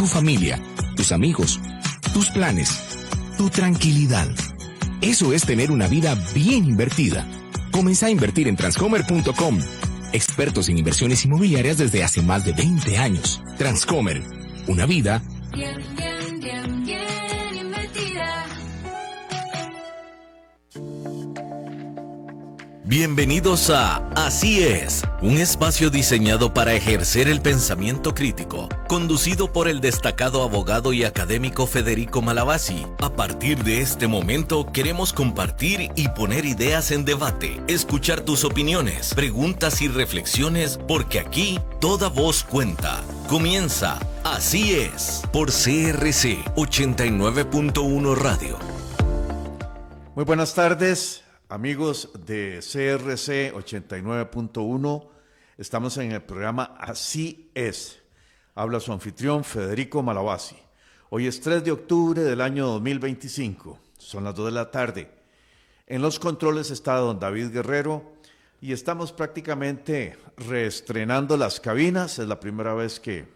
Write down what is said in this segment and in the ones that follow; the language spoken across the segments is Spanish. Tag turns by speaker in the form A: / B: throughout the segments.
A: tu familia, tus amigos, tus planes, tu tranquilidad. Eso es tener una vida bien invertida. Comienza a invertir en Transcomer.com. Expertos en inversiones inmobiliarias desde hace más de 20 años. Transcomer, una vida
B: bien invertida.
C: Bienvenidos a Así es, un espacio diseñado para ejercer el pensamiento crítico, conducido por el destacado abogado y académico Federico Malavasi. A partir de este momento queremos compartir y poner ideas en debate, escuchar tus opiniones, preguntas y reflexiones, porque aquí toda voz cuenta. Comienza Así es, por CRC 89.1 Radio.
D: Muy buenas tardes. Amigos de CRC 89.1, estamos en el programa Así es. Habla su anfitrión Federico Malavasi. Hoy es 3 de octubre del año 2025, son las 2 de la tarde. En los controles está don David Guerrero y estamos prácticamente reestrenando las cabinas. Es la primera vez que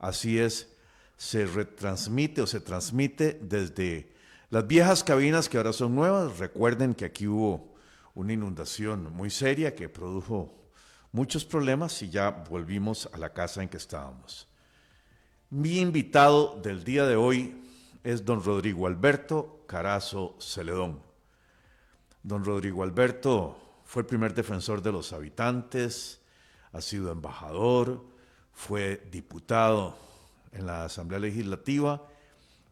D: Así es se retransmite o se transmite desde las viejas cabinas que ahora son nuevas. Recuerden que aquí hubo una inundación muy seria que produjo muchos problemas y ya volvimos a la casa en que estábamos. Mi invitado del día de hoy es don Rodrigo Alberto Carazo Celedón. Don Rodrigo Alberto fue el primer defensor de los habitantes, ha sido embajador, fue diputado en la Asamblea Legislativa,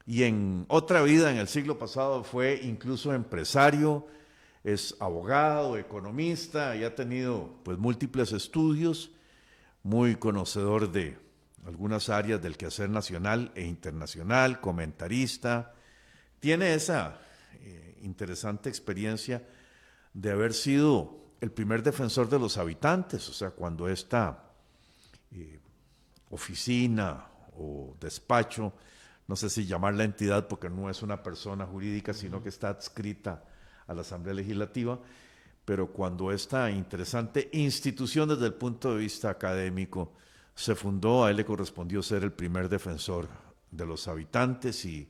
D: y en otra vida, en el siglo pasado, fue incluso empresario, es abogado, economista, y ha tenido pues múltiples estudios, muy conocedor de algunas áreas del quehacer nacional e internacional, comentarista. Tiene esa interesante experiencia de haber sido el primer defensor de los habitantes, o sea, cuando esta oficina o despacho, no sé si llamarla entidad porque no es una persona jurídica, sino que está adscrita a la Asamblea Legislativa, pero cuando esta interesante institución desde el punto de vista académico se fundó, a él le correspondió ser el primer defensor de los habitantes y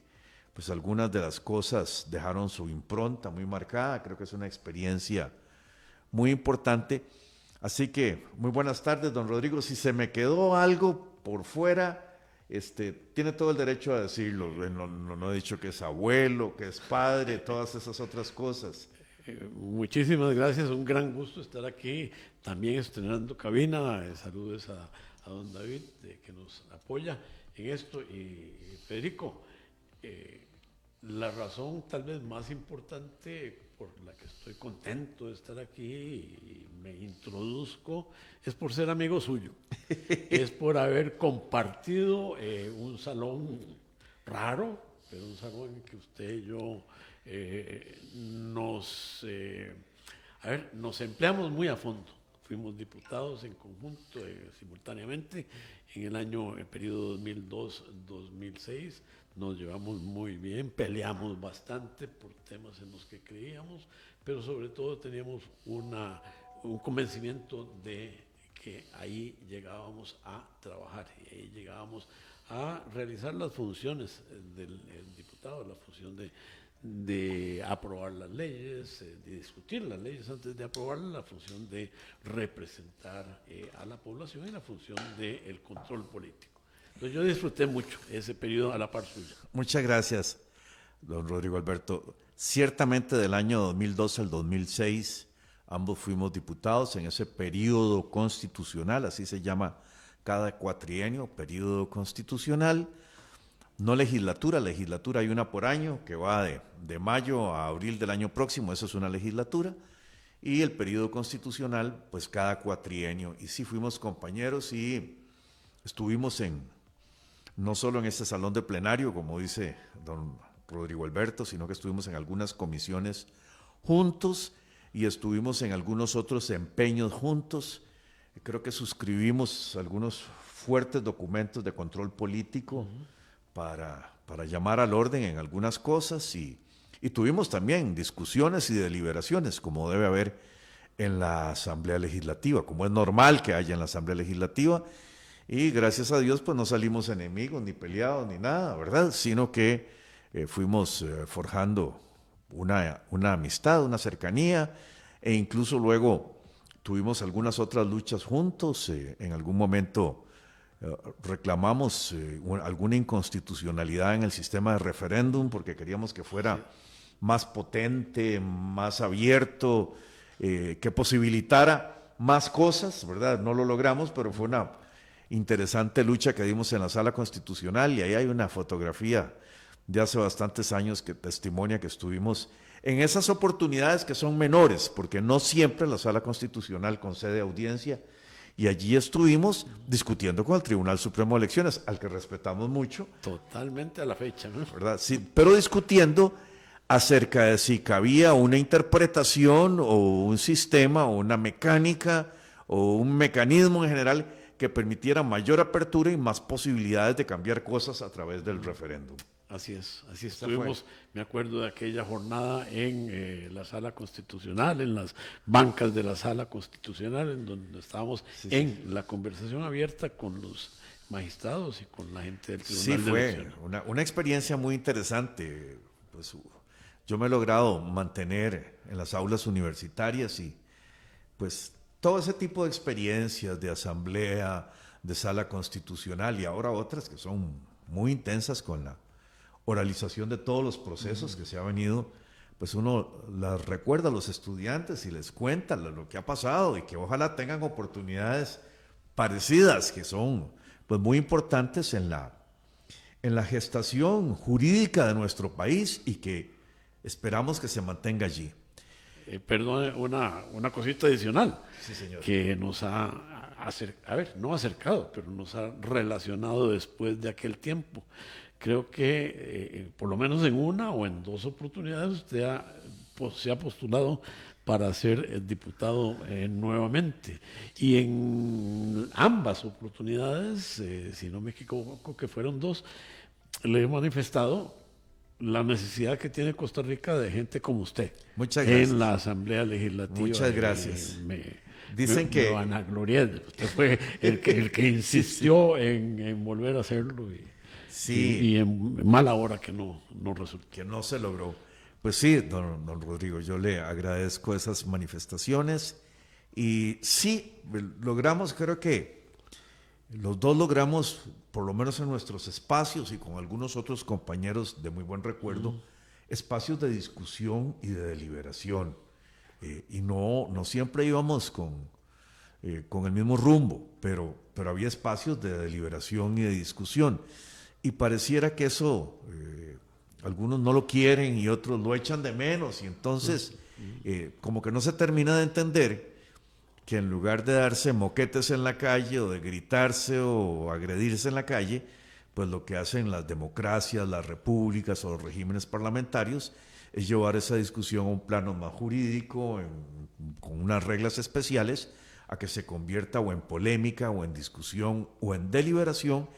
D: pues algunas de las cosas dejaron su impronta muy marcada. Creo que es una experiencia muy importante. Así que muy buenas tardes, don Rodrigo. Si se me quedó algo por fuera, tiene todo el derecho a decirlo. No he dicho que es abuelo, que es padre, todas esas otras cosas.
E: Muchísimas gracias, un gran gusto estar aquí, también estrenando cabina. Saludos a don David, que nos apoya en esto. Y Federico, la razón tal vez más importante por la que estoy contento de estar aquí y me introduzco es por ser amigo suyo, es por haber compartido un salón raro, pero un salón en que usted y yo nos empleamos muy a fondo. Fuimos diputados en conjunto simultáneamente en el periodo 2002-2006. Nos llevamos muy bien, peleamos bastante por temas en los que creíamos, pero sobre todo teníamos un convencimiento de que ahí llegábamos a trabajar y ahí llegábamos a realizar las funciones del diputado, la función de aprobar las leyes, de discutir las leyes antes de aprobarlas, la función de representar a la población y la función del control político. Entonces yo disfruté mucho ese periodo a la par suya.
D: Muchas gracias, don Rodrigo Alberto. Ciertamente del año 2012 al 2006, ambos fuimos diputados en ese periodo constitucional, así se llama cada cuatrienio, periodo constitucional. No legislatura hay una por año que va de mayo a abril del año próximo, eso es una legislatura. Y el periodo constitucional, pues cada cuatrienio. Y sí fuimos compañeros y estuvimos no solo en este salón de plenario, como dice don Rodrigo Alberto, sino que estuvimos en algunas comisiones juntos y estuvimos en algunos otros empeños juntos. Creo que suscribimos algunos fuertes documentos de control político para llamar al orden en algunas cosas y tuvimos también discusiones y deliberaciones, como debe haber en la Asamblea Legislativa, como es normal que haya en la Asamblea Legislativa. y gracias a Dios pues no salimos enemigos, ni peleados, ni nada, ¿verdad? Sino que fuimos forjando una amistad, una cercanía, e incluso luego tuvimos algunas otras luchas juntos. En algún momento reclamamos alguna inconstitucionalidad en el sistema de referéndum porque queríamos que fuera más potente, más abierto, que posibilitara más cosas, ¿verdad? No lo logramos, pero fue una interesante lucha que dimos en la Sala Constitucional, y ahí hay una fotografía de hace bastantes años que testimonia que estuvimos en esas oportunidades que son menores, porque no siempre la Sala Constitucional concede audiencia, y allí estuvimos discutiendo con el Tribunal Supremo de Elecciones, al que respetamos mucho.
E: Totalmente a la fecha, ¿no?
D: ¿Verdad? Sí, pero discutiendo acerca de si cabía una interpretación o un sistema o una mecánica o un mecanismo en general que permitiera mayor apertura y más posibilidades de cambiar cosas a través del referéndum.
E: Así estuvimos, me acuerdo de aquella jornada en la Sala Constitucional, en las bancas de la Sala Constitucional, en donde estábamos la conversación abierta con los magistrados y con la gente del Tribunal de Elecciones.
D: Sí, fue una experiencia muy interesante. Pues, yo me he logrado mantener en las aulas universitarias y pues todo ese tipo de experiencias de asamblea, de Sala Constitucional, y ahora otras que son muy intensas con la oralización de todos los procesos que se ha venido, pues uno las recuerda a los estudiantes y les cuenta lo que ha pasado, y que ojalá tengan oportunidades parecidas, que son pues muy importantes en la gestación jurídica de nuestro país, y que esperamos que se mantenga allí.
E: Perdón, una cosita adicional.
D: Sí, señor.
E: Que nos ha no acercado, pero nos ha relacionado después de aquel tiempo. Creo que por lo menos en una o en dos oportunidades usted se ha postulado para ser diputado nuevamente. Y en ambas oportunidades, si no me equivoco que fueron dos, le he manifestado la necesidad que tiene Costa Rica de gente como usted.
D: Muchas gracias.
E: En la Asamblea Legislativa.
D: Muchas gracias.
E: Dicen que me vanaglorié. Usted fue el que insistió en volver a hacerlo. Y en mala hora que no resultó.
D: Que no se logró. Pues sí, don Rodrigo, yo le agradezco esas manifestaciones, y sí, logramos, creo que los dos logramos, por lo menos en nuestros espacios y con algunos otros compañeros de muy buen recuerdo, espacios de discusión y de deliberación, y no siempre íbamos con el mismo rumbo, pero había espacios de deliberación y de discusión. Y pareciera que eso algunos no lo quieren y otros lo echan de menos, y entonces como que no se termina de entender que en lugar de darse moquetes en la calle o de gritarse o agredirse en la calle, pues lo que hacen las democracias, las repúblicas o los regímenes parlamentarios es llevar esa discusión a un plano más jurídico, con unas reglas especiales, a que se convierta o en polémica o en discusión o en deliberación,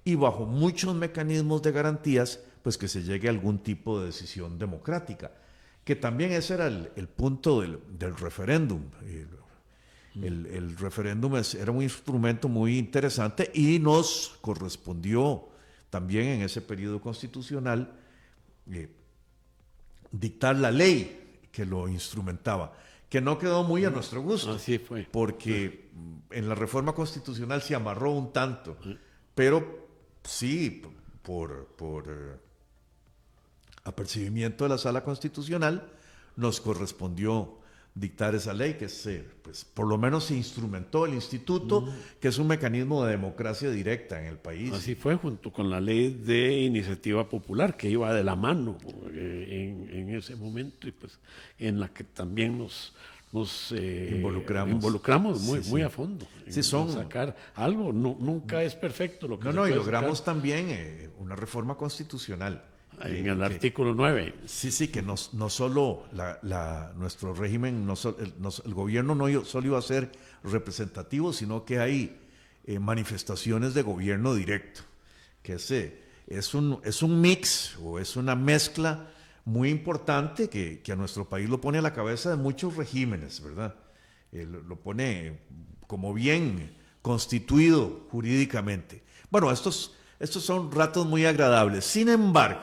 D: y bajo muchos mecanismos de garantías, pues que se llegue a algún tipo de decisión democrática, que también ese era el punto del referéndum. El referéndum era un instrumento muy interesante, y nos correspondió también en ese periodo constitucional dictar la ley que lo instrumentaba, que no quedó muy a nuestro gusto.
E: Así fue.
D: Porque en la reforma constitucional se amarró un tanto, pero sí, por apercibimiento de la Sala Constitucional, nos correspondió dictar esa ley, que pues, por lo menos se instrumentó el instituto, que es un mecanismo de democracia directa en el país.
E: Así fue, junto con la ley de iniciativa popular, que iba de la mano en ese momento, y pues en la que también nos involucramos muy a fondo en sacar algo. Nuca es perfecto lo que
D: y logramos sacar también una reforma constitucional
E: en el artículo 9.
D: Sí, que no solo nuestro régimen, el gobierno no solo iba a ser representativo, sino que hay manifestaciones de gobierno directo, que es un mix, o es una mezcla muy importante que a nuestro país lo pone a la cabeza de muchos regímenes, ¿verdad? Lo pone como bien constituido jurídicamente. Bueno, estos son ratos muy agradables. Sin embargo,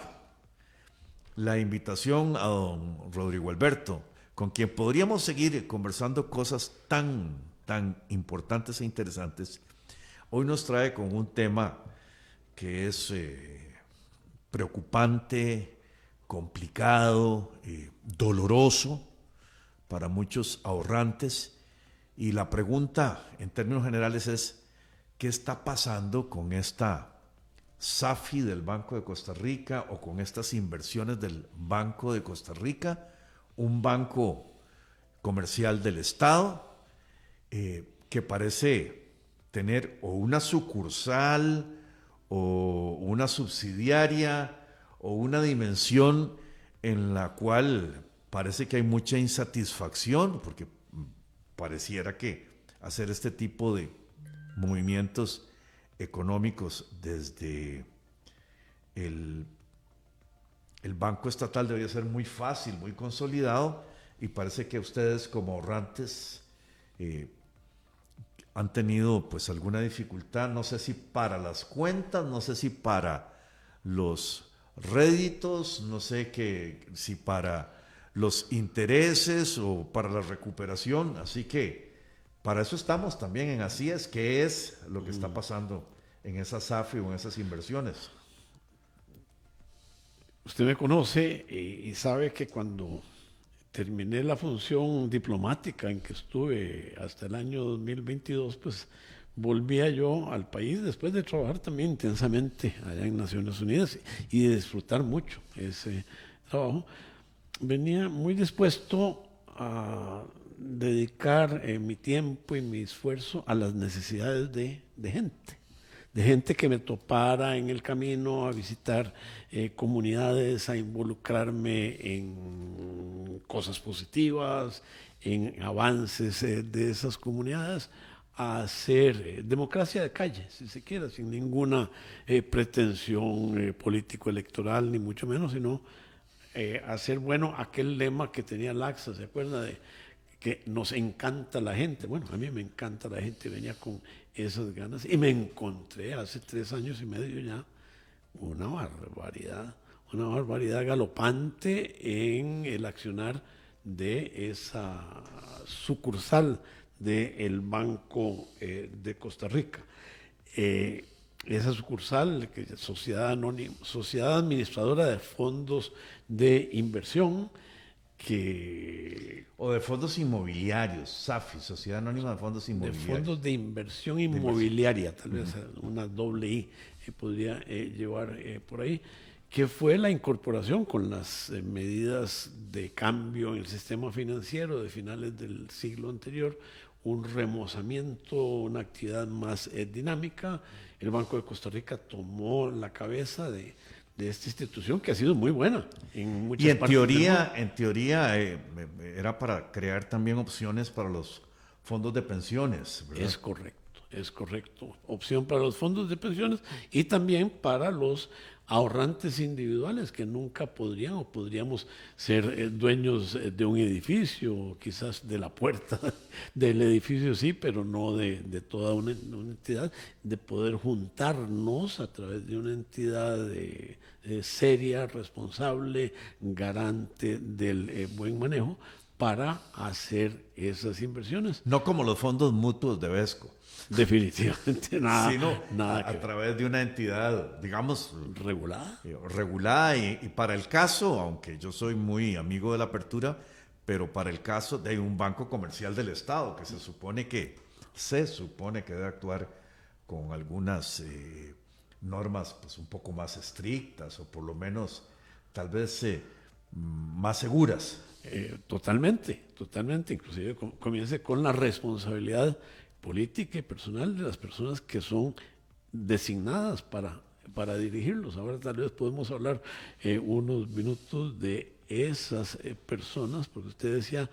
D: la invitación a don Rodrigo Alberto, con quien podríamos seguir conversando cosas tan importantes e interesantes, hoy nos trae con un tema que es preocupante, complicado, doloroso para muchos ahorrantes. Y la pregunta en términos generales es, ¿qué está pasando con esta SAFI del Banco de Costa Rica o con estas inversiones del Banco de Costa Rica, un banco comercial del Estado que parece tener o una sucursal o una subsidiaria o una dimensión en la cual parece que hay mucha insatisfacción, porque pareciera que hacer este tipo de movimientos económicos desde el Banco Estatal debería ser muy fácil, muy consolidado, y parece que ustedes como ahorrantes han tenido pues alguna dificultad, no sé si para las cuentas, no sé si para los réditos, no sé si para los intereses o para la recuperación, así que para eso estamos también en Así Es, ¿qué es lo que está pasando en esa SAFI o en esas inversiones?
E: Usted me conoce y sabe que cuando terminé la función diplomática en que estuve hasta el año 2022, pues volvía yo al país después de trabajar también intensamente allá en Naciones Unidas y de disfrutar mucho ese trabajo. Venía muy dispuesto a dedicar mi tiempo y mi esfuerzo a las necesidades de gente que me topara en el camino, a visitar comunidades, a involucrarme en cosas positivas, en avances de esas comunidades, a hacer democracia de calle, si se quiere, sin ninguna pretensión político-electoral, ni mucho menos, sino hacer bueno aquel lema que tenía Laxa, ¿se acuerda? De que nos encanta la gente. Bueno, a mí me encanta la gente, venía con esas ganas y me encontré hace 3 años y medio ya una barbaridad galopante en el accionar de esa sucursal del Banco de Costa Rica. Esa sucursal, que es Sociedad Administradora de Fondos de Inversión,
D: o de fondos inmobiliarios, SAFI, Sociedad Anónima de Fondos Inmobiliarios.
E: De fondos de inversión inmobiliaria, tal vez una doble I podría llevar por ahí, que fue la incorporación con las medidas de cambio en el sistema financiero de finales del siglo anterior, un remozamiento, una actividad más dinámica. El Banco de Costa Rica tomó la cabeza de esta institución que ha sido muy buena en muchas partes del mundo.
D: En teoría era para crear también opciones para los fondos de pensiones, ¿verdad?
E: Es correcto. Opción para los fondos de pensiones y también para los ahorrantes individuales que nunca podrían o podríamos ser dueños de un edificio, quizás de la puerta del edificio sí, pero no de toda una entidad, de poder juntarnos a través de una entidad seria, responsable, garante del buen manejo para hacer esas inversiones.
D: No como los fondos mutuos de Vesco.
E: Definitivamente nada.
D: Sino
E: nada
D: a través de una entidad, digamos,
E: regulada.
D: Y para el caso, aunque yo soy muy amigo de la apertura, pero para el caso de un banco comercial del Estado, que se supone que debe actuar con algunas normas pues un poco más estrictas o por lo menos tal vez más seguras.
E: Totalmente. Inclusive comience con la responsabilidad política y personal de las personas que son designadas para dirigirlos. Ahora tal vez podemos hablar unos minutos de esas personas, porque usted decía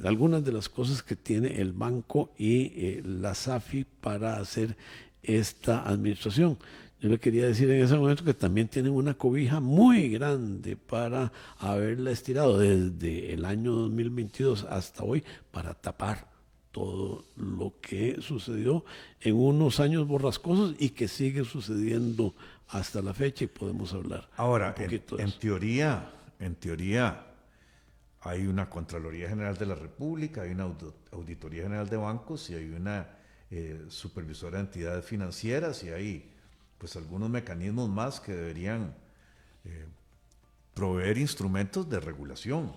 E: algunas de las cosas que tiene el banco y la SAFI para hacer esta administración. Yo le quería decir en ese momento que también tienen una cobija muy grande para haberla estirado desde el año 2022 hasta hoy para tapar todo lo que sucedió en unos años borrascosos y que sigue sucediendo hasta la fecha, y podemos hablar
D: Ahora,
E: un poquito de
D: en
E: eso.
D: teoría, hay una Contraloría General de la República, hay una Auditoría General de Bancos y hay una supervisora de entidades financieras y hay pues algunos mecanismos más que deberían proveer instrumentos de regulación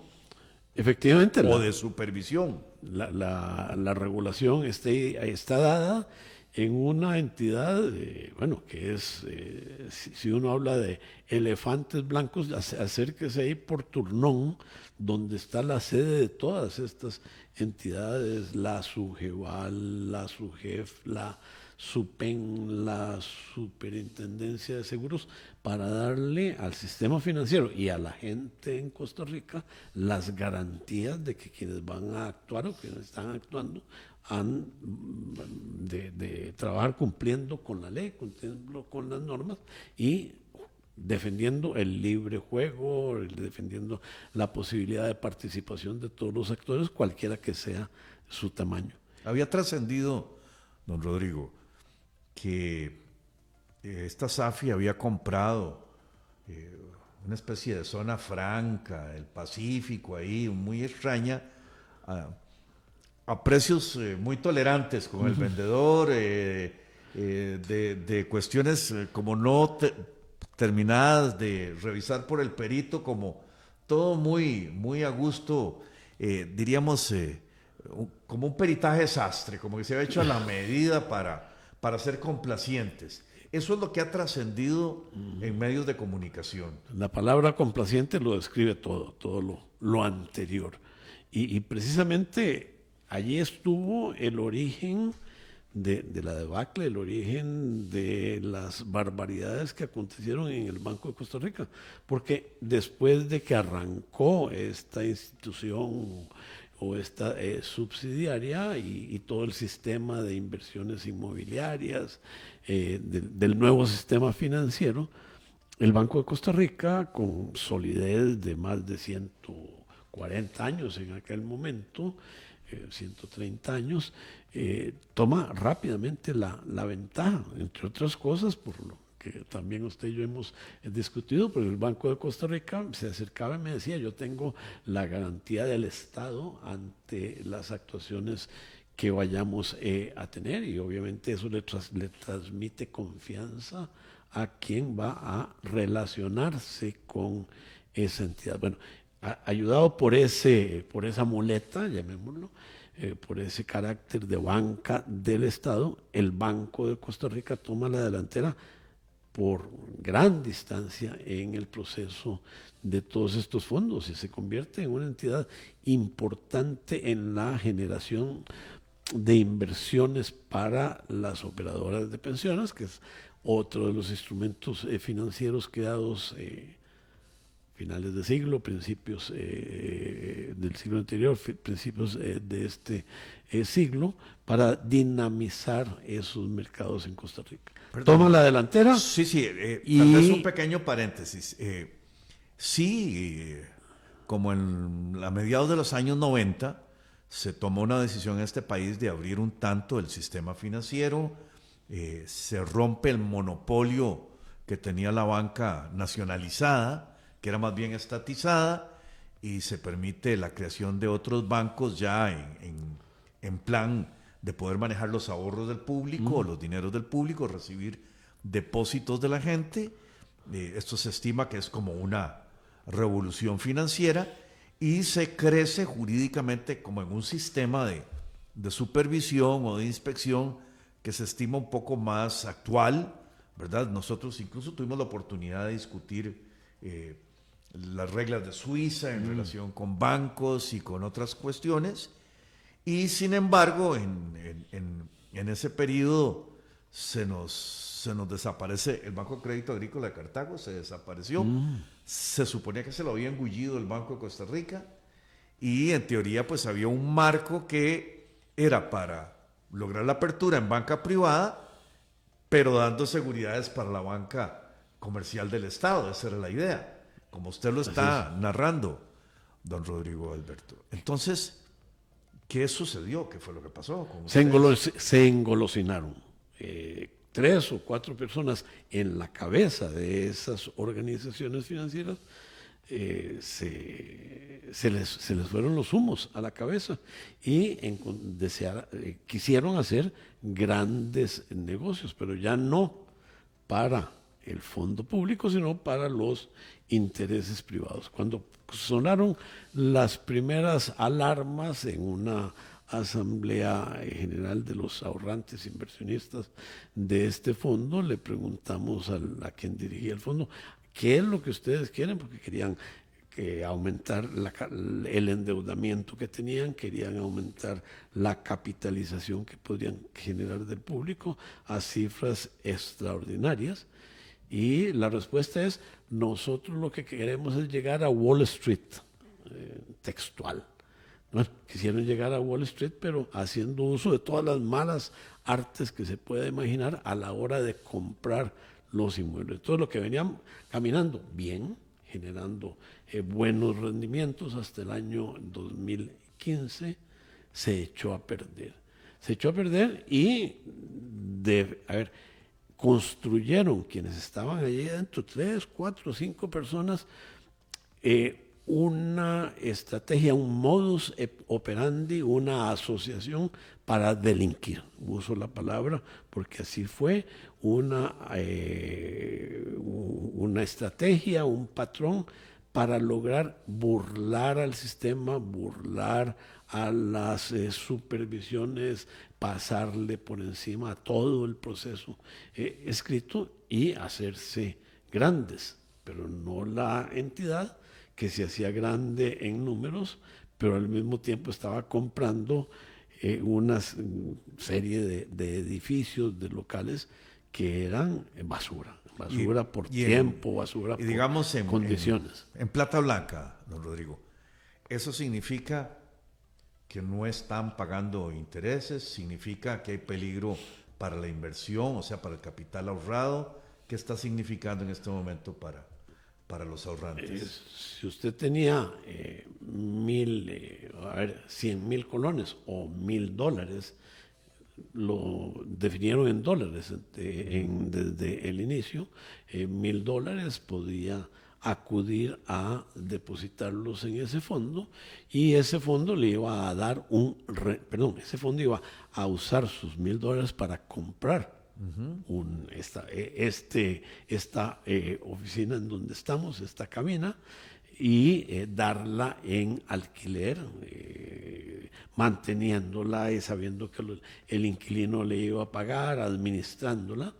E: Efectivamente,
D: o de supervisión.
E: la regulación está dada en una entidad, bueno, que es, si uno habla de elefantes blancos, acérquese ahí por Turnón, donde está la sede de todas estas entidades, la SUGEVAL, la SUGEF, la SUPEN, la Superintendencia de Seguros, para darle al sistema financiero y a la gente en Costa Rica las garantías de que quienes van a actuar o quienes están actuando han de trabajar cumpliendo con la ley, cumpliendo con las normas y defendiendo el libre juego, defendiendo la posibilidad de participación de todos los actores, cualquiera que sea su tamaño.
D: Había trascendido, don Rodrigo, que esta SAFI había comprado una especie de zona franca, el Pacífico ahí, muy extraña, a precios muy tolerantes con el vendedor, de cuestiones como no terminadas de revisar por el perito, como todo muy, muy a gusto, diríamos, como un peritaje sastre, como que se había hecho a la medida para ser complacientes. Eso es lo que ha trascendido en medios de comunicación.
E: La palabra complaciente lo describe todo lo anterior. Y precisamente allí estuvo el origen de la debacle, el origen de las barbaridades que acontecieron en el Banco de Costa Rica. Porque después de que arrancó esta institución o esta subsidiaria y todo el sistema de inversiones inmobiliarias, del nuevo sistema financiero, el Banco de Costa Rica, con solidez de más de 140 años en aquel momento, 130 años, toma rápidamente la ventaja, entre otras cosas, por lo que también usted y yo hemos discutido, pero el Banco de Costa Rica se acercaba y me decía: yo tengo la garantía del Estado ante las actuaciones que vayamos a tener, y obviamente eso le transmite confianza a quien va a relacionarse con esa entidad. Bueno, ayudado por esa muleta, llamémoslo, por ese carácter de banca del Estado, el Banco de Costa Rica toma la delantera por gran distancia en el proceso de todos estos fondos y se convierte en una entidad importante en la generación de inversiones para las operadoras de pensiones, que es otro de los instrumentos financieros creados finales de siglo, principios del siglo anterior, principios de este siglo, para dinamizar esos mercados en Costa Rica.
D: Perdón.
E: Toma la delantera.
D: Sí, tal vez un pequeño paréntesis. Como en la mediados de los años 90, se tomó una decisión en este país de abrir un tanto el sistema financiero, se rompe el monopolio que tenía la banca nacionalizada, que era más bien estatizada, y se permite la creación de otros bancos ya en plan de poder manejar los ahorros del público, los dineros del público, recibir depósitos de la gente. Esto se estima que es como una revolución financiera y se crece jurídicamente como en un sistema de supervisión o de inspección que se estima un poco más actual, ¿verdad? Nosotros incluso tuvimos la oportunidad de discutir las reglas de Suiza en relación con bancos y con otras cuestiones, y sin embargo en ese periodo se nos desaparece el Banco de Crédito Agrícola de Cartago, se desapareció, se suponía que se lo había engullido el Banco de Costa Rica, y en teoría pues había un marco que era para lograr la apertura en banca privada, pero dando seguridades para la banca comercial del Estado. Esa era la idea, como usted lo está narrando, don Rodrigo Alberto. Entonces, ¿Qué sucedió? ¿Qué fue lo que pasó con
E: Se,
D: ustedes?
E: se engolosinaron. 3 o 4 personas en la cabeza de esas organizaciones financieras se les fueron los humos a la cabeza y quisieron hacer grandes negocios, pero ya no para el fondo público, sino para los intereses privados. Cuando sonaron las primeras alarmas en una asamblea general de los ahorrantes inversionistas de este fondo, le preguntamos a quien dirigía el fondo, ¿qué es lo que ustedes quieren? Porque querían aumentar el endeudamiento que tenían, querían aumentar la capitalización que podrían generar del público a cifras extraordinarias. Y la respuesta es, nosotros lo que queremos es llegar a Wall Street, textual. Bueno, quisieron llegar a Wall Street, pero haciendo uso de todas las malas artes que se puede imaginar a la hora de comprar los inmuebles. Todo lo que venían caminando bien, generando buenos rendimientos hasta el año 2015, se echó a perder. Se echó a perder y, construyeron quienes estaban allí dentro, 3, 4, 5 personas, una estrategia, un modus operandi, una asociación para delinquir. Uso la palabra porque así fue, una estrategia, un patrón para lograr burlar al sistema, burlar a las supervisiones, pasarle por encima a todo el proceso escrito y hacerse grandes, pero no la entidad que se hacía grande en números, pero al mismo tiempo estaba comprando una serie de edificios, de locales que eran basura por tiempo, basura por
D: digamos
E: condiciones.
D: En plata blanca, don Rodrigo, eso significa que no están pagando intereses, significa que hay peligro para la inversión, o sea, para el capital ahorrado. ¿Qué está significando en este momento para los ahorrantes?
E: Si usted tenía 100,000 colones o $1,000, lo definieron en dólares desde el inicio, $1,000 podía acudir a depositarlos en ese fondo y ese fondo le iba a dar ese fondo iba a usar sus $1,000 para comprar esta oficina en donde estamos, esta cabina, y darla en alquiler, manteniéndola y sabiendo que el inquilino le iba a pagar, administrándola,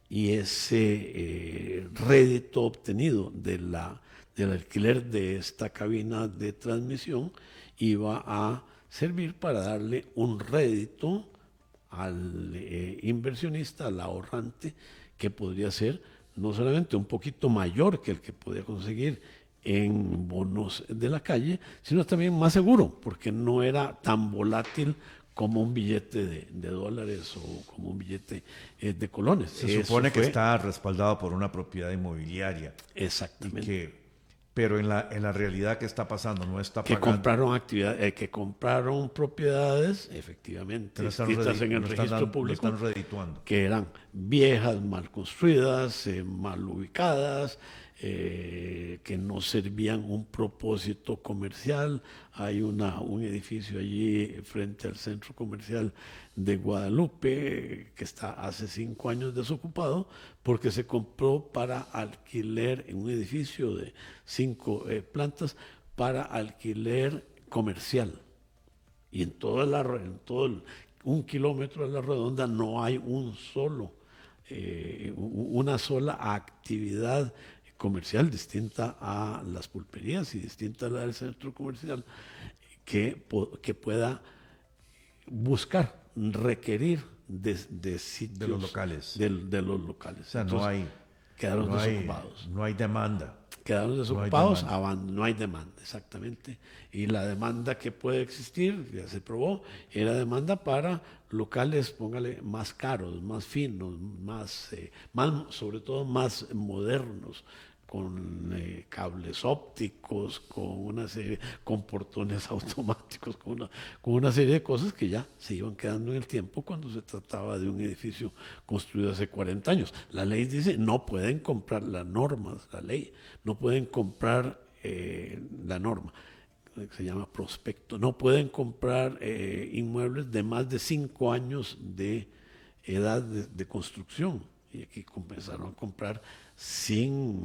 E: y ese rédito obtenido del alquiler de esta cabina de transmisión iba a servir para darle un rédito al inversionista, al ahorrante, que podría ser no solamente un poquito mayor que el que podía conseguir en bonos de la calle, sino también más seguro, porque no era tan volátil como un billete de dólares o como un billete de colones.
D: Se supone que está respaldado por una propiedad inmobiliaria.
E: Exactamente.
D: Pero en la realidad, ¿qué está pasando? No está
E: que
D: pagando.
E: compraron propiedades, efectivamente, escritas en el registro público,
D: lo están redituando,
E: que eran viejas, mal construidas, mal ubicadas, que no servían un propósito comercial. Hay un edificio allí frente al centro comercial de Guadalupe que está hace 5 años desocupado porque se compró para alquiler en un edificio de 5 plantas para alquiler comercial. Y en todo 1 kilómetro a la redonda no hay una sola actividad comercial distinta a las pulperías y distinta a la del centro comercial que pueda requerir de sitios
D: de los locales.
E: De los locales.
D: O sea,
E: Entonces, quedaron desocupados.
D: No hay demanda.
E: Quedaron desocupados, no hay demanda, exactamente. Y la demanda que puede existir, ya se probó, era demanda para locales, póngale, más caros, más finos, sobre todo más modernos, con cables ópticos, con portones automáticos, con una serie de cosas que ya se iban quedando en el tiempo cuando se trataba de un edificio construido hace 40 años. La ley dice, no pueden comprar las normas, la ley, no pueden comprar la norma, se llama prospecto, no pueden comprar inmuebles de más de 5 años de edad de construcción. Y aquí comenzaron a comprar sin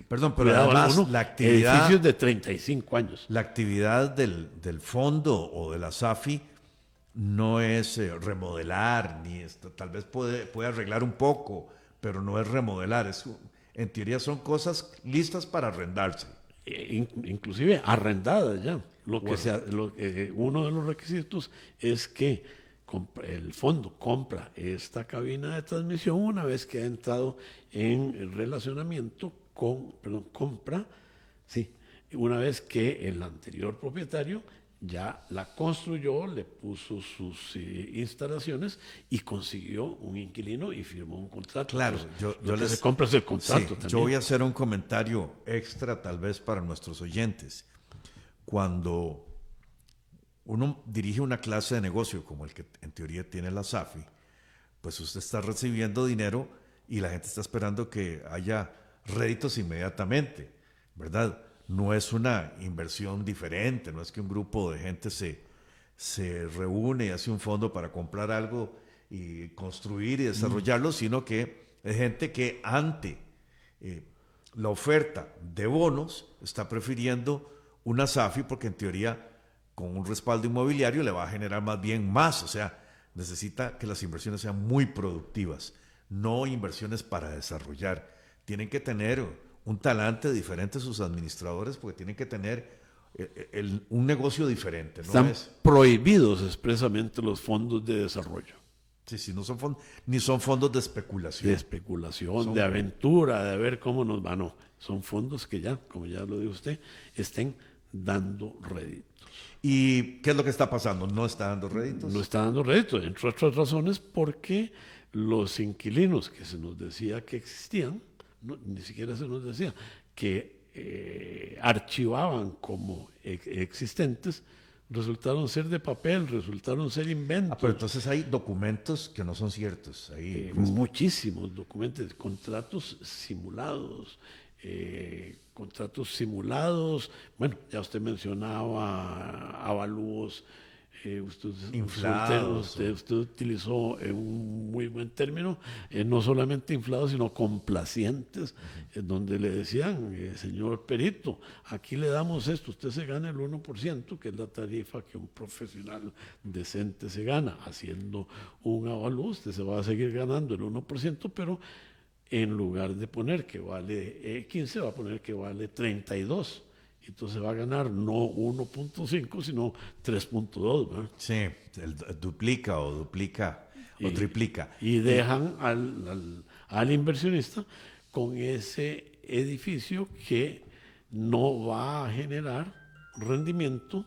D: Perdón, pero además
E: alguno,
D: la actividad,
E: edificios de 35 años.
D: la actividad del fondo o de la SAFI no es remodelar, ni tal vez puede arreglar un poco, pero no es remodelar. En teoría son cosas listas para arrendarse.
E: Inclusive arrendadas ya.
D: Bueno.
E: Uno de los requisitos es que el fondo compra esta cabina de transmisión una vez que ha entrado en relacionamiento una vez que el anterior propietario ya la construyó, le puso sus instalaciones y consiguió un inquilino y firmó un contrato.
D: Claro,
E: se compra es el contrato también.
D: Yo voy a hacer un comentario extra tal vez para nuestros oyentes. Cuando uno dirige una clase de negocio como el que en teoría tiene la SAFI, pues usted está recibiendo dinero y la gente está esperando que haya réditos inmediatamente, ¿verdad? No es una inversión diferente, no es que un grupo de gente se reúne y hace un fondo para comprar algo y construir y desarrollarlo, sino que es gente que ante la oferta de bonos está prefiriendo una SAFI porque en teoría con un respaldo inmobiliario le va a generar más bien más, o sea, necesita que las inversiones sean muy productivas, no inversiones para desarrollar. Tienen que tener un talante diferente sus administradores porque tienen que tener un negocio diferente. ¿No?
E: Están prohibidos expresamente los fondos de desarrollo.
D: Sí, no son fondos, ni son fondos de especulación.
E: De especulación, de aventura, de ver cómo nos va. No, son fondos que ya, como ya lo dijo usted, estén dando réditos.
D: ¿Y qué es lo que está pasando? ¿No está dando réditos?
E: No está dando réditos, entre otras razones porque los inquilinos que se nos decía que existían, ni siquiera se nos decía, que archivaban como existentes, resultaron ser de papel, resultaron ser inventos.
D: Pero entonces hay documentos que no son ciertos. Ahí,
E: muchísimos documentos, contratos simulados, bueno, ya usted mencionaba avalúos,
D: inflados.
E: Usted utilizó un muy buen término, no solamente inflados, sino complacientes, donde le decían, señor perito, aquí le damos esto, usted se gana el 1%, que es la tarifa que un profesional decente se gana. Haciendo un avalúo, usted se va a seguir ganando el 1%, pero en lugar de poner que vale 15, va a poner que vale 32. Entonces va a ganar no 1.5, sino 3.2. ¿verdad?
D: Sí, duplica o triplica.
E: Y dejan al inversionista con ese edificio que no va a generar rendimiento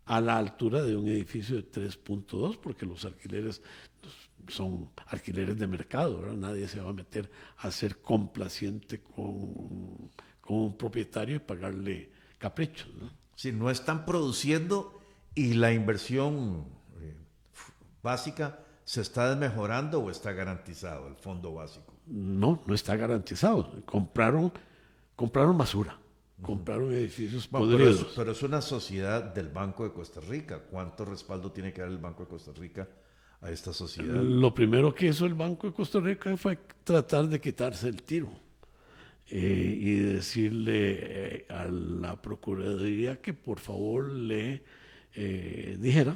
E: a la altura de un edificio de 3.2, porque los alquileres son alquileres de mercado, ¿verdad? Nadie se va a meter a ser complaciente con un propietario y pagarle caprichos, ¿no?
D: Sí, no están produciendo y la inversión básica se está desmejorando o está garantizado el fondo básico.
E: No está garantizado. Compraron basura, compraron edificios podridos.
D: Pero es una sociedad del Banco de Costa Rica. ¿Cuánto respaldo tiene que dar el Banco de Costa Rica a esta sociedad?
E: Lo primero que hizo el Banco de Costa Rica fue tratar de quitarse el tiro y decirle a la Procuraduría que por favor le dijera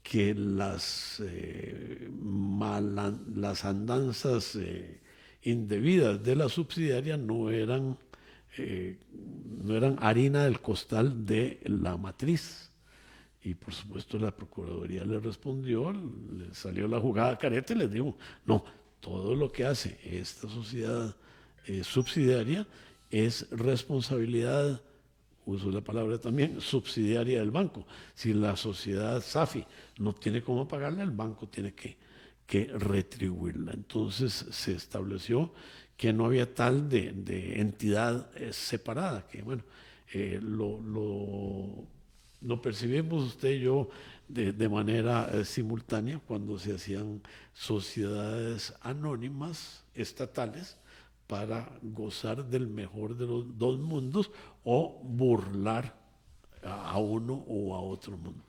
E: que las andanzas indebidas de la subsidiaria no eran harina del costal de la matriz. Y por supuesto la Procuraduría le respondió, le salió la jugada careta y les dijo, no, todo lo que hace esta sociedad subsidiaria es responsabilidad, uso la palabra también, subsidiaria del banco. Si la sociedad SAFI no tiene cómo pagarla, el banco tiene que retribuirla. Entonces se estableció que no había tal de entidad separada, que bueno, lo percibimos usted y yo de manera simultánea cuando se hacían sociedades anónimas estatales para gozar del mejor de los dos mundos o burlar a uno o a otro mundo.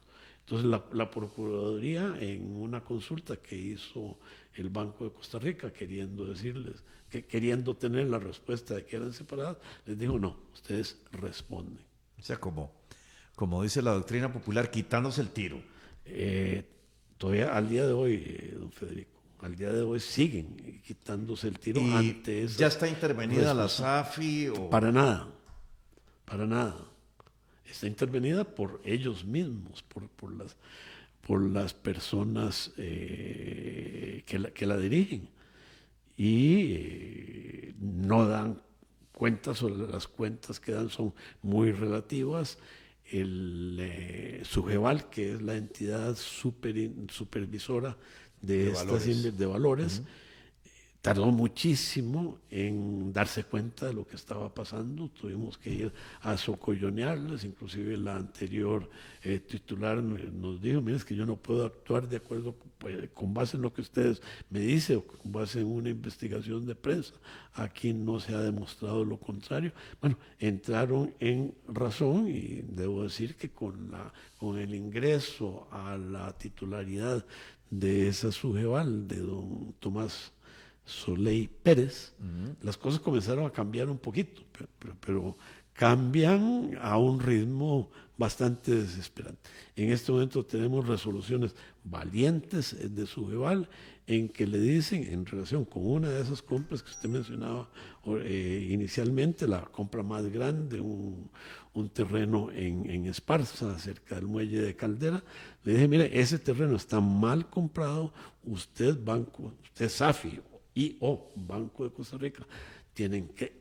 E: Entonces la Procuraduría, en una consulta que hizo el Banco de Costa Rica, queriendo tener la respuesta de que eran separadas, les dijo: no, ustedes responden.
D: O sea, como dice la doctrina popular, quitándose el tiro.
E: Todavía al día de hoy, don Federico, al día de hoy siguen quitándose el tiro
D: ¿Y
E: ante esa
D: ya está intervenida la SAFI?
E: Para nada, para nada. Está intervenida por ellos mismos, por las personas que la dirigen, y no dan cuentas, o las cuentas que dan son muy relativas. El Sujeval, que es la entidad supervisora de valores, tardó muchísimo en darse cuenta de lo que estaba pasando. Tuvimos que ir a socollonearles. Inclusive la anterior titular nos dijo: mire, es que yo no puedo actuar de acuerdo con base en lo que ustedes me dicen o con base en una investigación de prensa. Aquí no se ha demostrado lo contrario. Bueno, entraron en razón, y debo decir que con el ingreso a la titularidad de esa Sujeval, de don Tomás Soleil Pérez, las cosas comenzaron a cambiar un poquito, pero cambian a un ritmo bastante desesperante. En este momento tenemos resoluciones valientes de Sujeval en que le dicen, en relación con una de esas compras que usted mencionaba inicialmente, la compra más grande, un terreno en Esparza, cerca del muelle de Caldera, le dije: mire, ese terreno está mal comprado, usted SAFI o Banco de Costa Rica tienen que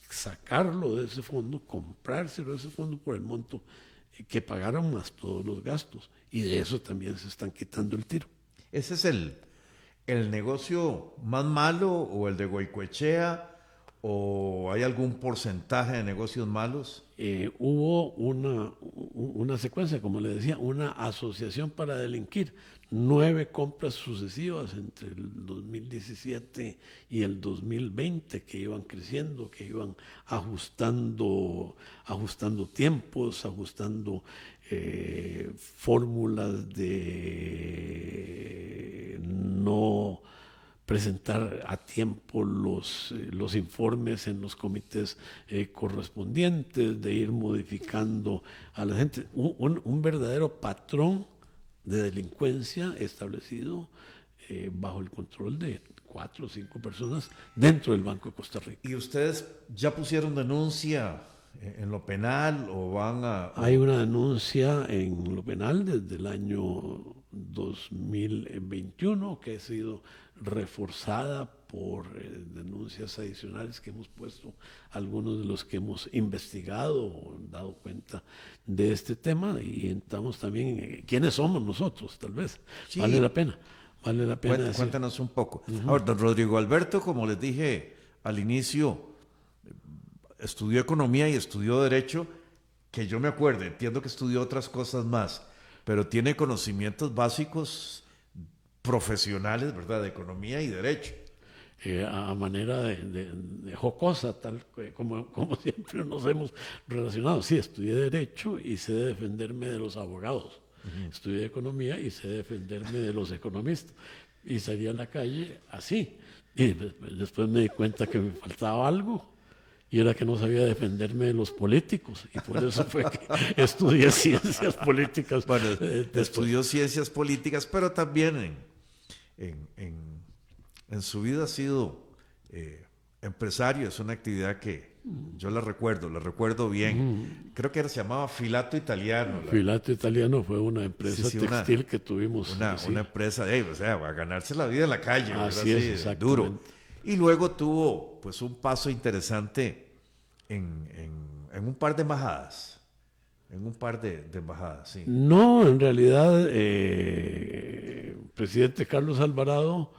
E: sacarlo de ese fondo, comprárselo de ese fondo por el monto que pagaron más todos los gastos, y de eso también se están quitando el tiro.
D: ¿Ese es el negocio más malo, o el de Goicoechea, o hay algún porcentaje de negocios malos?
E: Hubo una secuencia, como le decía, una asociación para delinquir. 9 compras sucesivas entre el 2017 y el 2020 que iban creciendo, que iban ajustando tiempos, ajustando fórmulas de no presentar a tiempo los informes en los comités correspondientes, de ir modificando a la gente. Un verdadero patrón de delincuencia establecido bajo el control de 4 o 5 personas dentro del Banco de Costa Rica.
D: ¿Y ustedes ya pusieron denuncia en lo penal o van a...?
E: Hay una denuncia en lo penal desde el año 2021 que ha sido reforzada por denuncias adicionales que hemos puesto algunos de los que hemos investigado o dado cuenta de este tema, y entramos también en quiénes somos nosotros, tal vez. Sí. Vale la pena
D: Cuéntanos un poco. Ahora, don Rodrigo Alberto, como les dije al inicio, estudió economía y estudió derecho, que yo me acuerdo, entiendo que estudió otras cosas más, pero tiene conocimientos básicos profesionales, ¿verdad?, de economía y derecho.
E: A manera de jocosa, tal como siempre nos hemos relacionado. Sí, estudié Derecho y sé defenderme de los abogados. Estudié Economía y sé defenderme de los economistas. Y salí a la calle así. Y después me di cuenta que me faltaba algo, y era que no sabía defenderme de los políticos. Y por eso fue que estudié Ciencias Políticas.
D: Bueno, estudió Ciencias Políticas, pero también en su vida ha sido empresario. Es una actividad que yo la recuerdo bien. Creo que se llamaba Filato Italiano.
E: Filato Italiano fue una empresa textil que tuvimos.
D: Una empresa o sea, a ganarse la vida en la calle.
E: Así es,
D: duro. Y luego tuvo pues un paso interesante en un par de embajadas. En un par de embajadas, sí.
E: No, en realidad, presidente Carlos Alvarado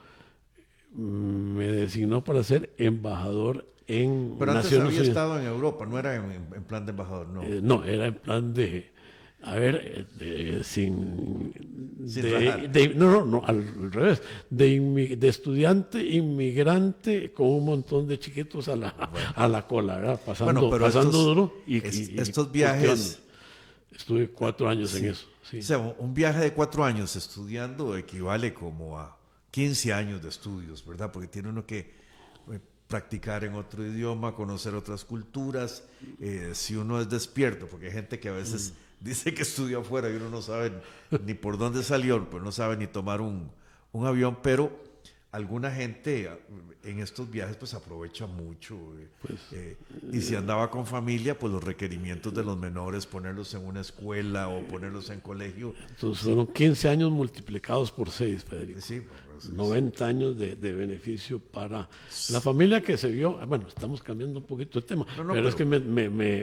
E: me designó para ser embajador en
D: Pero antes
E: Naciones
D: había
E: Unidas.
D: estado en Europa, no era en plan de embajador, no.
E: No, era en plan de, a ver, sin
D: rajar.
E: no, al revés, de estudiante inmigrante con un montón de chiquitos a la cola, ¿verdad? Pasando
D: estos,
E: duro
D: estos viajes,
E: cultivando. Estuve 4 años en eso. Sí.
D: o sea, un viaje de 4 años estudiando equivale como a 15 años de estudios, ¿verdad? Porque tiene uno que practicar en otro idioma, conocer otras culturas, si uno es despierto, porque hay gente que a veces dice que estudió afuera y uno no sabe ni por dónde salió, pues no sabe ni tomar un avión, pero alguna gente en estos viajes pues aprovecha mucho, y si andaba con familia, pues los requerimientos de los menores, ponerlos en una escuela o ponerlos en colegio.
E: Entonces fueron 15 años multiplicados por 6, Federico.
D: Sí,
E: 90 años de beneficio para la familia que se vio. Bueno, estamos cambiando un poquito el tema, pero es que me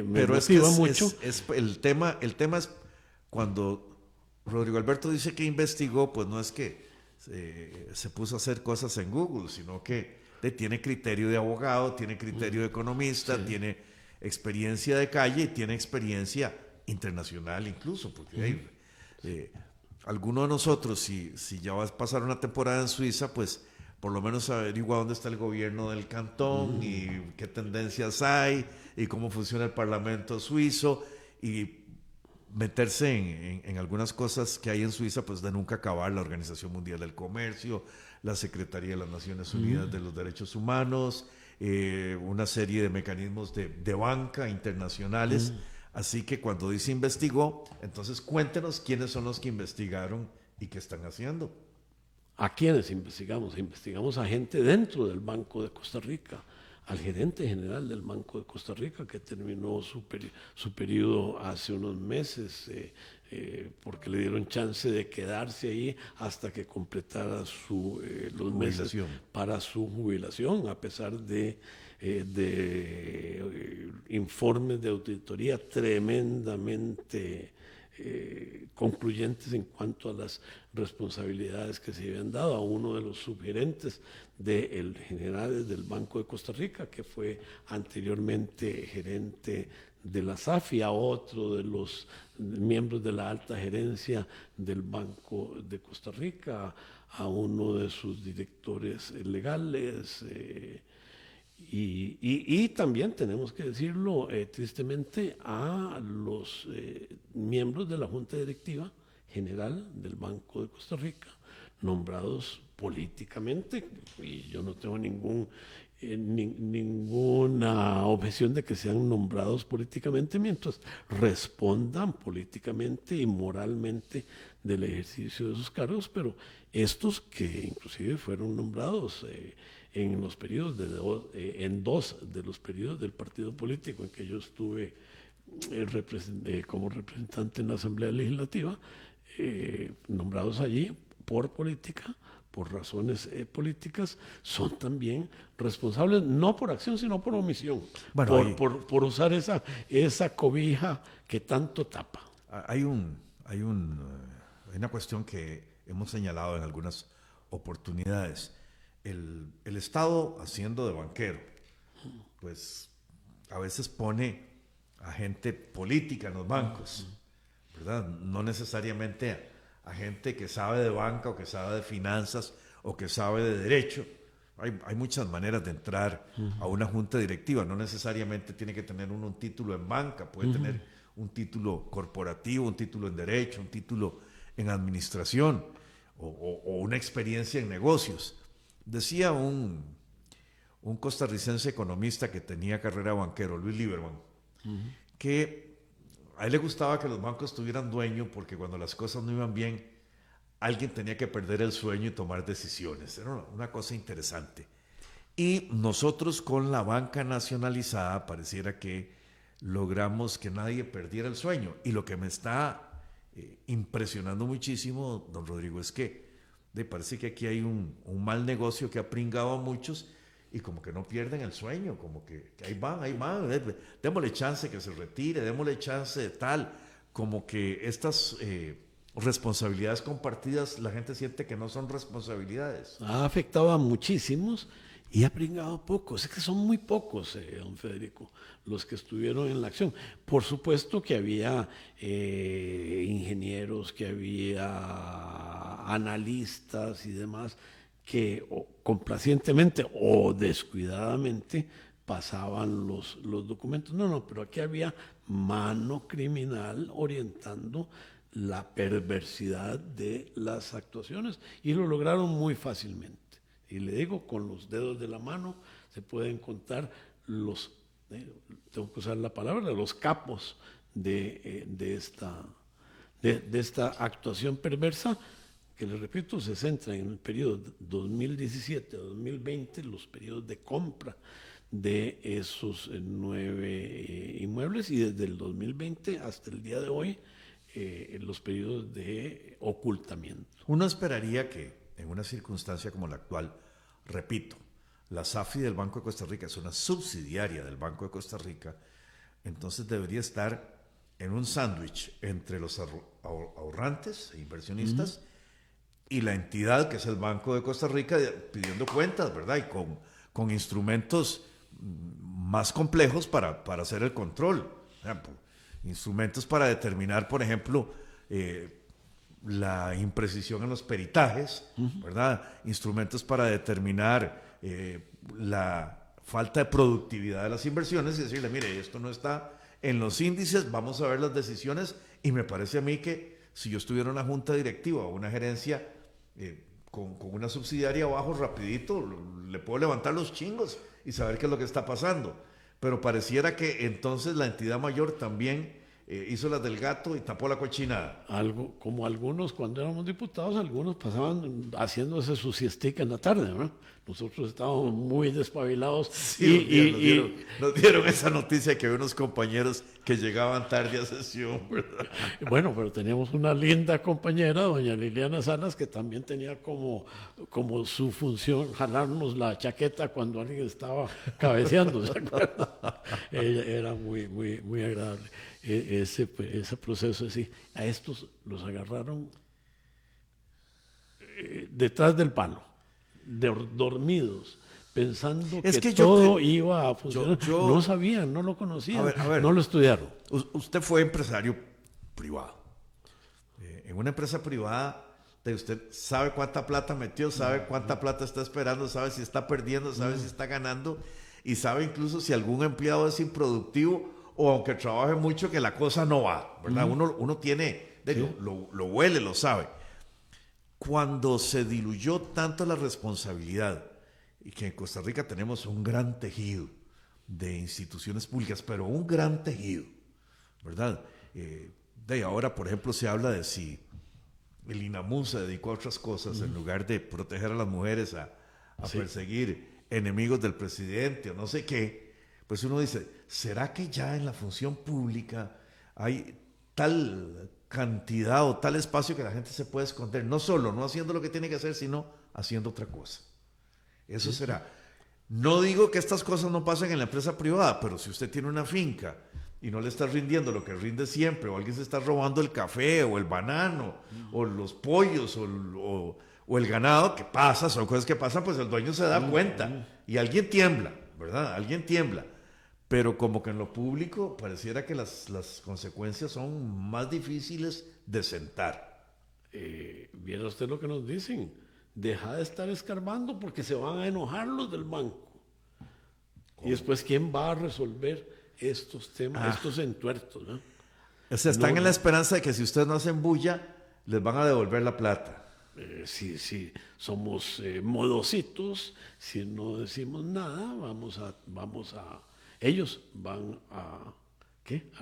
E: motiva mucho.
D: El tema es cuando Rodrigo Alberto dice que investigó, pues no es que se puso a hacer cosas en Google, sino que tiene criterio de abogado, tiene criterio de economista, tiene experiencia de calle y tiene experiencia internacional incluso, porque alguno de nosotros, si ya vas a pasar una temporada en Suiza, pues por lo menos averigua dónde está el gobierno del cantón y qué tendencias hay y cómo funciona el parlamento suizo, y meterse en algunas cosas que hay en Suiza, pues de nunca acabar: la Organización Mundial del Comercio, la Secretaría de las Naciones Unidas de los Derechos Humanos, una serie de mecanismos de banca internacionales. Así que cuando dice investigó, entonces cuéntenos quiénes son los que investigaron y qué están haciendo.
E: ¿A quiénes investigamos? Investigamos a gente dentro del Banco de Costa Rica, al gerente general del Banco de Costa Rica, que terminó su periodo hace unos meses, porque le dieron chance de quedarse ahí hasta que completara los meses para su jubilación, a pesar de informes de auditoría tremendamente concluyentes en cuanto a las responsabilidades que se habían dado a uno de los subgerentes del general del Banco de Costa Rica, que fue anteriormente gerente de la SAFI, a otro de los miembros de la alta gerencia del Banco de Costa Rica, a uno de sus directores legales, y también tenemos que decirlo tristemente, a los miembros de la Junta Directiva General del Banco de Costa Rica, nombrados políticamente, y yo no tengo ninguna objeción de que sean nombrados políticamente mientras respondan políticamente y moralmente del ejercicio de sus cargos, pero estos que inclusive fueron nombrados en los periodos en 2 de los periodos del partido político en que yo estuve como representante en la Asamblea Legislativa, nombrados allí por política, por razones políticas, son también responsables, no por acción, sino por omisión, por usar esa cobija que tanto tapa.
D: Hay una cuestión que hemos señalado en algunas oportunidades. El Estado, haciendo de banquero, pues a veces pone a gente política en los bancos, ¿verdad? No necesariamente a gente que sabe de banca o que sabe de finanzas o que sabe de derecho. Hay muchas maneras de entrar a una junta directiva. No necesariamente tiene que tener uno un título en banca, puede tener un título corporativo, un título en derecho, un título en administración o una experiencia en negocios. Decía un costarricense economista que tenía carrera de banquero, Luis Lieberman, que a él le gustaba que los bancos tuvieran dueño, porque cuando las cosas no iban bien, alguien tenía que perder el sueño y tomar decisiones. Era una cosa interesante. Y nosotros, con la banca nacionalizada, pareciera que logramos que nadie perdiera el sueño. Y lo que me está impresionando muchísimo, don Rodrigo, es que parece que aquí hay un mal negocio que ha pringado a muchos y como que no pierden el sueño, como que ahí van, démosle chance que se retire, démosle chance de tal, como que estas responsabilidades compartidas, la gente siente que no son responsabilidades.
E: Ha afectado a muchísimos y ha pringado a pocos. Es que son muy pocos, don Federico, los que estuvieron en la acción. Por supuesto que había ingenieros, que había analistas y demás que complacientemente o descuidadamente pasaban los documentos. No, pero aquí había mano criminal orientando la perversidad de las actuaciones y lo lograron muy fácilmente. Y le digo, con los dedos de la mano se pueden contar los, tengo que usar la palabra, los capos de esta actuación perversa, que les repito, se centra en el periodo 2017-2020, los periodos de compra de esos 9 inmuebles, y desde el 2020 hasta el día de hoy, los periodos de ocultamiento.
D: Uno esperaría que en una circunstancia como la actual, repito, la SAFI del Banco de Costa Rica es una subsidiaria del Banco de Costa Rica, entonces debería estar en un sándwich entre los ahorrantes e inversionistas y la entidad que es el Banco de Costa Rica pidiendo cuentas, ¿verdad? Y con instrumentos más complejos para hacer el control. Instrumentos para determinar, por ejemplo, la imprecisión en los peritajes, ¿verdad? Instrumentos para determinar la falta de productividad de las inversiones y decirle, mire, esto no está en los índices, vamos a ver las decisiones. Y me parece a mí que si yo estuviera en una junta directiva o una gerencia con una subsidiaria abajo, rapidito, le puedo levantar los chingos y saber qué es lo que está pasando. Pero pareciera que entonces la entidad mayor también hizo las del gato y tapó la cochinada.
E: Algo como algunos, cuando éramos diputados, algunos pasaban haciéndose su siestica en la tarde, ¿no? Nosotros estábamos muy despabilados.
D: Sí, nos dieron esa noticia que había unos compañeros que llegaban tarde a sesión, ¿verdad?
E: Bueno, pero teníamos una linda compañera, doña Liliana Salas, que también tenía como su función jalarnos la chaqueta cuando alguien estaba cabeceando, ¿se acuerdan? Ella era muy, muy, muy agradable. Ese proceso así. A estos los agarraron detrás del palo, dormidos, pensando que todo iba a funcionar. No sabían, no lo conocían,
D: a ver,
E: no lo estudiaron.
D: Usted fue empresario privado. En una empresa privada, usted sabe cuánta plata metió, sabe cuánta plata está esperando, sabe si está perdiendo, sabe si está ganando, y sabe incluso si algún empleado es improductivo o aunque trabaje mucho, que la cosa no va, ¿verdad? Uno tiene, lo huele, lo sabe. Cuando se diluyó tanto la responsabilidad, y que en Costa Rica tenemos un gran tejido de instituciones públicas, pero un gran tejido, ¿verdad? De ahora, por ejemplo, se habla de si el INAMU se dedicó a otras cosas en lugar de proteger a las mujeres a perseguir enemigos del presidente o no sé qué. Pues uno dice, ¿será que ya en la función pública hay tal cantidad o tal espacio que la gente se puede esconder? No solo no haciendo lo que tiene que hacer, sino haciendo otra cosa. Eso será. No digo que estas cosas no pasen en la empresa privada, pero si usted tiene una finca y no le está rindiendo lo que rinde siempre, o alguien se está robando el café o el banano o los pollos o el ganado, ¿qué pasa? Son cosas que pasan, pues el dueño se da cuenta y alguien tiembla, ¿verdad? Alguien tiembla. Pero como que en lo público pareciera que las consecuencias son más difíciles de sentar.
E: Viera usted lo que nos dicen. Deja de estar escarbando porque se van a enojar los del banco. ¿Cómo? Y después, ¿quién va a resolver estos temas, estos entuertos, ¿no?
D: O sea, están en la esperanza de que si ustedes no hacen bulla, les van a devolver la plata.
E: Si somos modositos, si no decimos nada, ellos van a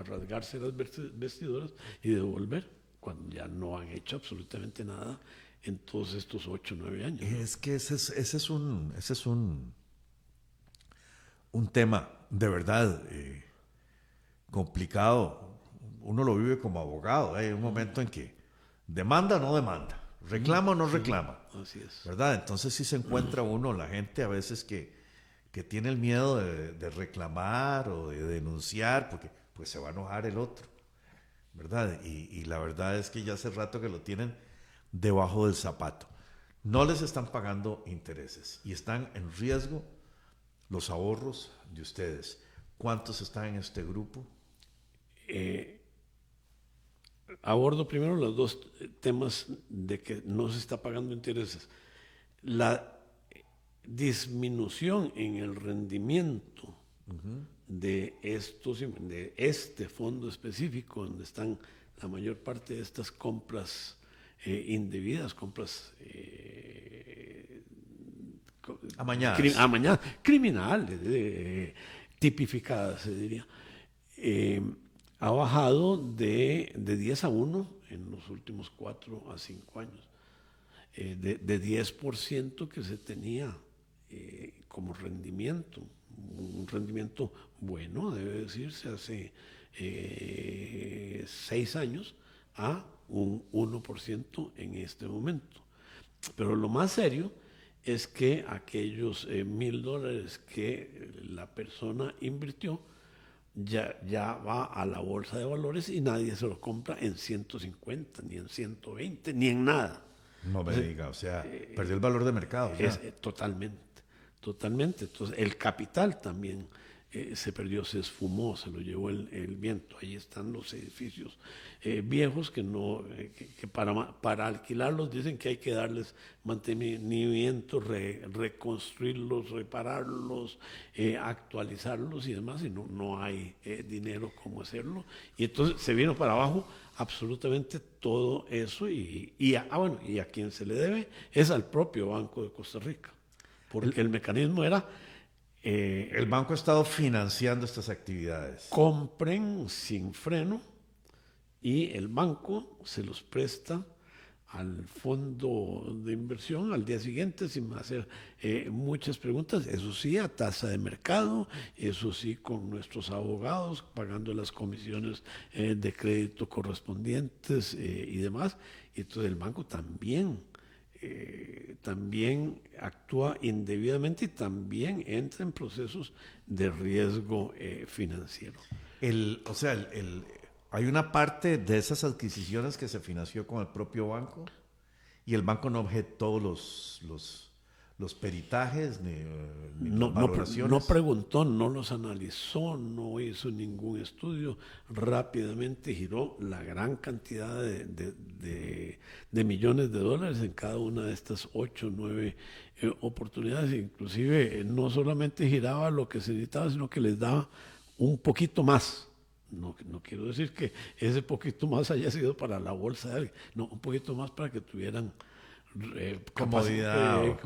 E: rasgarse las vestiduras y devolver cuando ya no han hecho absolutamente nada en todos estos 8 o 9 años. ¿No?
D: Es que ese es un tema de verdad complicado. Uno lo vive como abogado. Hay un momento en que demanda o no demanda, reclama o no reclama.
E: Así es.
D: ¿Verdad? Entonces sí se encuentra uno, la gente a veces que tiene el miedo de reclamar o de denunciar, porque pues se va a enojar el otro. ¿verdad? Y la verdad es que ya hace rato que lo tienen debajo del zapato. No les están pagando intereses y están en riesgo los ahorros de ustedes. ¿Cuántos están en este grupo?
E: Abordo primero los dos temas de que no se está pagando intereses. La disminución en el rendimiento de este fondo específico, donde están la mayor parte de estas compras indebidas, compras
D: Amañadas.
E: criminales, tipificadas, se diría. Ha bajado de 10-1 en los últimos 4 a 5 años. De 10% que se tenía como rendimiento, un rendimiento bueno, debe decirse, hace 6 años, a un 1% en este momento. Pero lo más serio es que aquellos $1,000 que la persona invirtió ya va a la bolsa de valores y nadie se lo compra en 150, ni en 120, ni en nada.
D: No me diga, o sea, perdió el valor de mercado.
E: Totalmente. Entonces, el capital también se perdió, se esfumó, se lo llevó el viento. Ahí están los edificios viejos que para alquilarlos dicen que hay que darles mantenimiento, reconstruirlos, repararlos, actualizarlos y demás, y no hay dinero como hacerlo. Y entonces se vino para abajo absolutamente todo eso y a quien se le debe es al propio Banco de Costa Rica, porque el mecanismo era
D: el banco ha estado financiando estas actividades.
E: Compren sin freno y el banco se los presta al fondo de inversión al día siguiente sin hacer muchas preguntas, eso sí, a tasa de mercado, eso sí, con nuestros abogados pagando las comisiones de crédito correspondientes y demás. Y entonces el banco también actúa indebidamente y también entra en procesos de riesgo financiero.
D: Hay una parte de esas adquisiciones que se financió con el propio banco y el banco no objetó los peritajes ni las valoraciones.
E: No preguntó, no los analizó, no hizo ningún estudio, rápidamente giró la gran cantidad de millones de dólares en cada una de estas 8 o 9 oportunidades. Inclusive no solamente giraba lo que se necesitaba, sino que les daba un poquito más. No quiero decir que ese poquito más haya sido para la bolsa de alguien, no, un poquito más para que tuvieran
D: comodidad,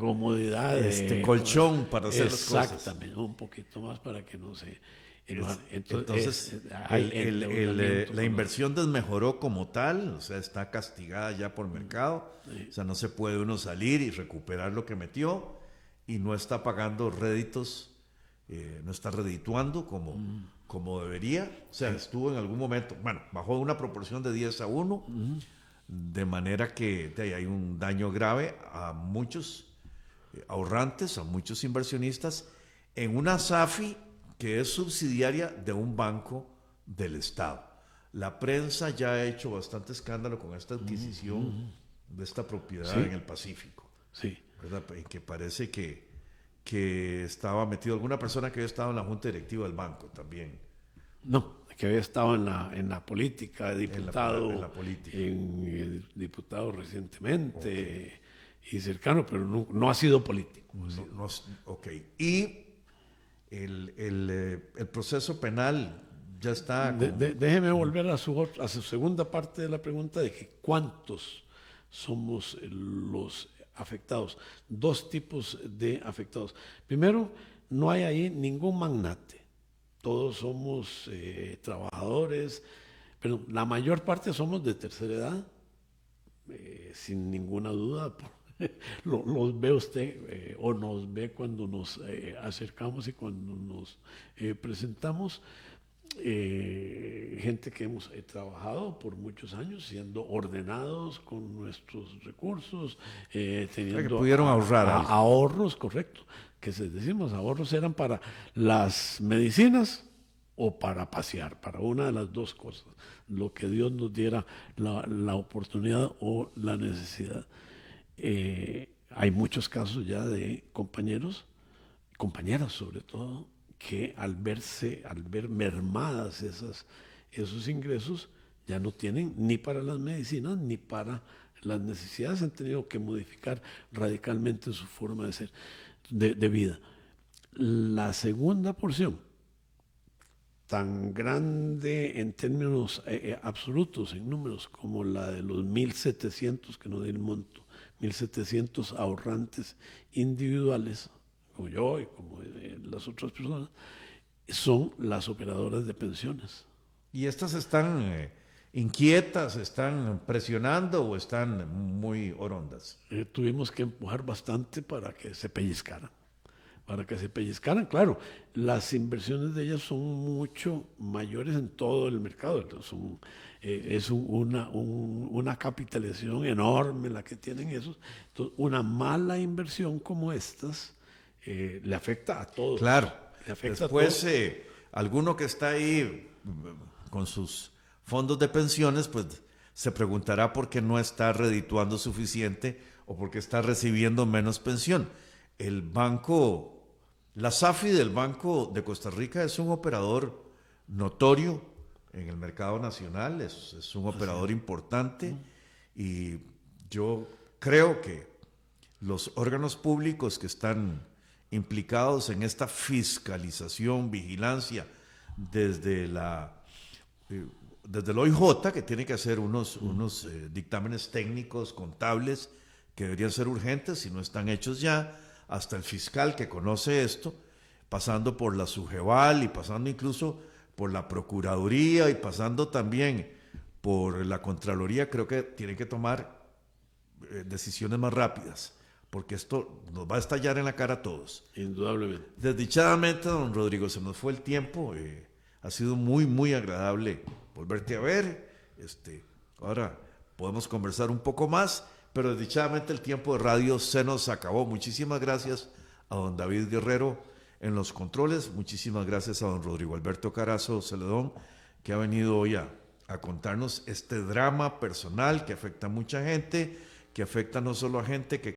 D: colchón para hacer las cosas.
E: Exactamente, un poquito más para que no se...
D: Entonces, la inversión desmejoró como tal, o sea, está castigada ya por mercado, o sea, no se puede uno salir y recuperar lo que metió y no está pagando réditos, no está redituando como debería, o sea, estuvo en algún momento, bajó una proporción de 10-1, de manera que hay un daño grave a muchos ahorrantes, a muchos inversionistas, en una SAFI que es subsidiaria de un banco del Estado. La prensa ya ha hecho bastante escándalo con esta adquisición de esta propiedad en el Pacífico.
E: Sí.
D: ¿Verdad? Y que parece que estaba metido alguna persona que había estado en la junta directiva del banco también.
E: No, que había estado en la política, diputado,
D: en la política.
E: Diputado recientemente y cercano, pero no ha sido político.
D: Ok. Y el proceso penal ya está...
E: Déjeme volver a su segunda parte de la pregunta de que cuántos somos los afectados. 2 tipos de afectados. Primero, no hay ahí ningún magnate. Todos somos trabajadores, pero la mayor parte somos de tercera edad, sin ninguna duda. Los ve usted o nos ve cuando nos acercamos y cuando nos presentamos. Gente que hemos trabajado por muchos años siendo ordenados con nuestros recursos, teniendo
D: que pudieron ahorrar
E: ahorros, correcto, que decimos ahorros eran para las medicinas o para pasear, para una de las dos cosas, lo que Dios nos diera la oportunidad o la necesidad. Hay muchos casos ya de compañeros, compañeras sobre todo, que al ver mermadas esos ingresos, ya no tienen ni para las medicinas ni para las necesidades, han tenido que modificar radicalmente su forma de ser, de vida. La segunda porción, tan grande en términos absolutos, en números, como la de los 1.700, que no di el monto, 1.700 ahorrantes individuales, como yo y como las otras personas, son las operadoras de pensiones.
D: ¿Y estas están inquietas, están presionando o están muy orondas?
E: Tuvimos que empujar bastante para que se pellizcaran. Claro, las inversiones de ellas son mucho mayores en todo el mercado. Es una capitalización enorme la que tienen esos. Entonces, una mala inversión como estas le afecta a todos.
D: Claro.
E: Le afecta
D: Después,
E: a todos.
D: alguno que está ahí con sus fondos de pensiones, pues se preguntará por qué no está redituando suficiente o por qué está recibiendo menos pensión. El banco, la SAFI del Banco de Costa Rica es un operador notorio en el mercado nacional, es un operador importante y yo creo que los órganos públicos que están implicados en esta fiscalización, vigilancia, desde el OIJ, que tiene que hacer unos dictámenes técnicos, contables, que deberían ser urgentes si no están hechos ya, hasta el fiscal que conoce esto, pasando por la SUGEVAL y pasando incluso por la Procuraduría y pasando también por la Contraloría, creo que tienen que tomar decisiones más rápidas, porque esto nos va a estallar en la cara a todos.
E: Indudablemente.
D: Desdichadamente, don Rodrigo, se nos fue el tiempo. Ha sido muy, muy agradable volverte a ver. Ahora podemos conversar un poco más, pero desdichadamente el tiempo de radio se nos acabó. Muchísimas gracias a don David Guerrero en los controles. Muchísimas gracias a don Rodrigo Alberto Carazo Celedón, que ha venido hoy a contarnos este drama personal que afecta a mucha gente, que afecta no solo a gente que